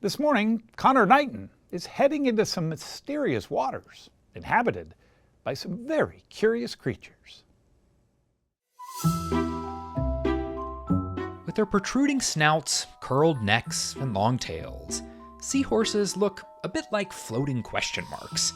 This morning, Conor Knighton is heading into some mysterious waters inhabited by some very curious creatures. With their protruding snouts, curled necks, and long tails, seahorses look a bit like floating question marks.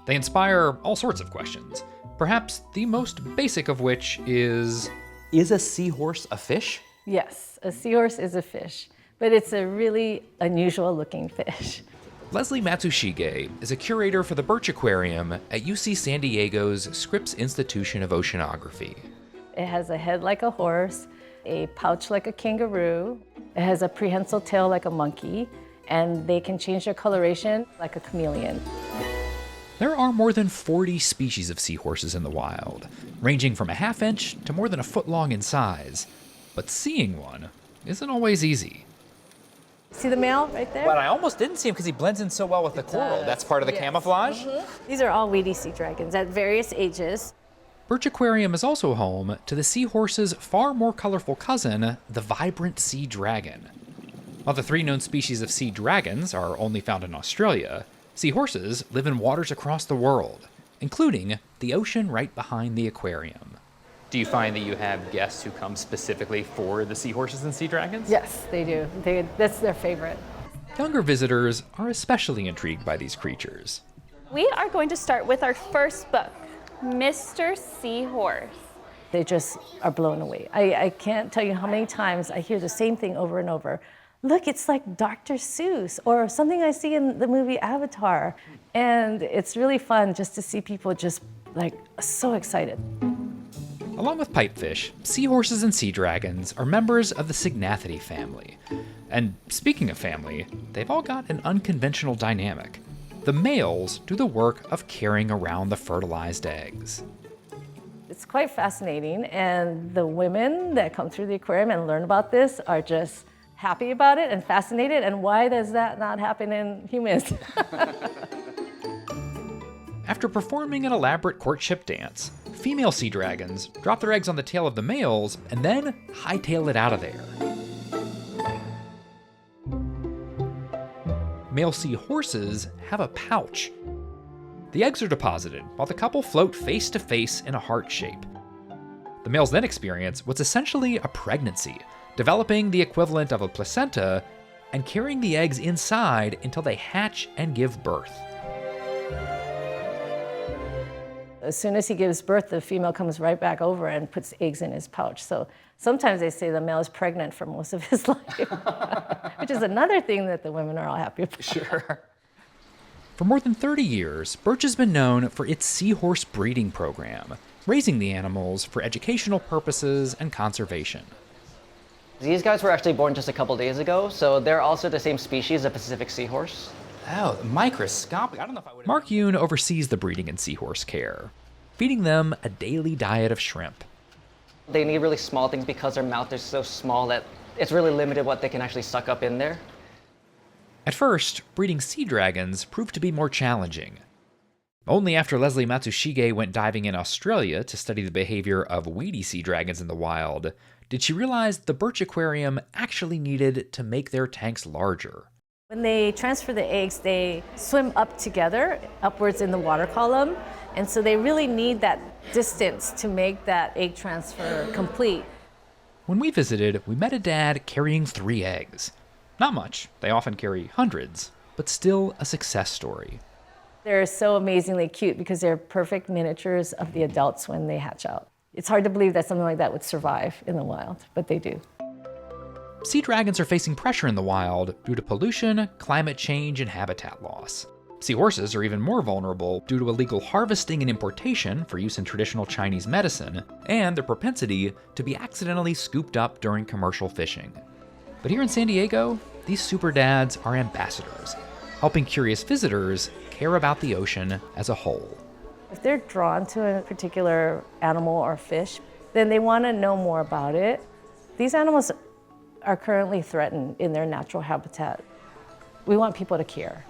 They inspire all sorts of questions, perhaps the most basic of which is a seahorse a fish? Yes, a seahorse is a fish, but it's a really unusual looking fish. Leslie Matsushige is a curator for the Birch Aquarium at UC San Diego's Scripps Institution of Oceanography. It has a head like a horse, a pouch like a kangaroo, it has a prehensile tail like a monkey, and they can change their coloration like a chameleon. There are more than 40 species of seahorses in the wild, ranging from a half-inch to more than a foot long in size. But seeing one isn't always easy. See the male right there? But I almost didn't see him because he blends in so well with the coral. That's part of the camouflage? Mm-hmm. These are all weedy sea dragons at various ages. Birch Aquarium is also home to the seahorse's far more colorful cousin, the vibrant sea dragon. While the 3 known species of sea dragons are only found in Australia, seahorses live in waters across the world, including the ocean right behind the aquarium. Do you find that you have guests who come specifically for the seahorses and sea dragons? Yes, they do. That's their favorite. Younger visitors are especially intrigued by these creatures. We are going to start with our first book, Mr. Seahorse. They just are blown away. I can't tell you how many times I hear the same thing over and over. Look, it's like Dr. Seuss or something I see in the movie Avatar. And it's really fun just to see people just like so excited. Along with pipefish, seahorses and sea dragons are members of the Cygnathidae family. And speaking of family, they've all got an unconventional dynamic. The males do the work of carrying around the fertilized eggs. It's quite fascinating, and the women that come through the aquarium and learn about this are just happy about it and fascinated, and why does that not happen in humans? After performing an elaborate courtship dance, female sea dragons drop their eggs on the tail of the males and then hightail it out of there. Male seahorses have a pouch. The eggs are deposited while the couple float face to face in a heart shape. The males then experience what's essentially a pregnancy, developing the equivalent of a placenta and carrying the eggs inside until they hatch and give birth. As soon as he gives birth, the female comes right back over and puts eggs in his pouch. So sometimes they say the male is pregnant for most of his life, which is another thing that the women are all happy about. Sure. For more than 30 years, Birch has been known for its seahorse breeding program, raising the animals for educational purposes and conservation. These guys were actually born just a couple days ago, so they're also the same species, the Pacific seahorse. Oh, microscopic. I don't know if I would. Mark Yoon oversees the breeding and seahorse care, feeding them a daily diet of shrimp. They need really small things because their mouth is so small that it's really limited what they can actually suck up in there. At first, breeding sea dragons proved to be more challenging. Only after Leslie Matsushige went diving in Australia to study the behavior of weedy sea dragons in the wild did she realize the Birch Aquarium actually needed to make their tanks larger. When they transfer the eggs, they swim up together, upwards in the water column, and so they really need that distance to make that egg transfer complete. When we visited, we met a dad carrying 3 eggs. Not much, they often carry hundreds, but still a success story. They're so amazingly cute because they're perfect miniatures of the adults when they hatch out. It's hard to believe that something like that would survive in the wild, but they do. Sea dragons are facing pressure in the wild due to pollution, climate change, and habitat loss. Seahorses are even more vulnerable due to illegal harvesting and importation for use in traditional Chinese medicine, and their propensity to be accidentally scooped up during commercial fishing. But here in San Diego, these super dads are ambassadors, helping curious visitors care about the ocean as a whole. If they're drawn to a particular animal or fish, then they want to know more about it. These animals are currently threatened in their natural habitat. We want people to care.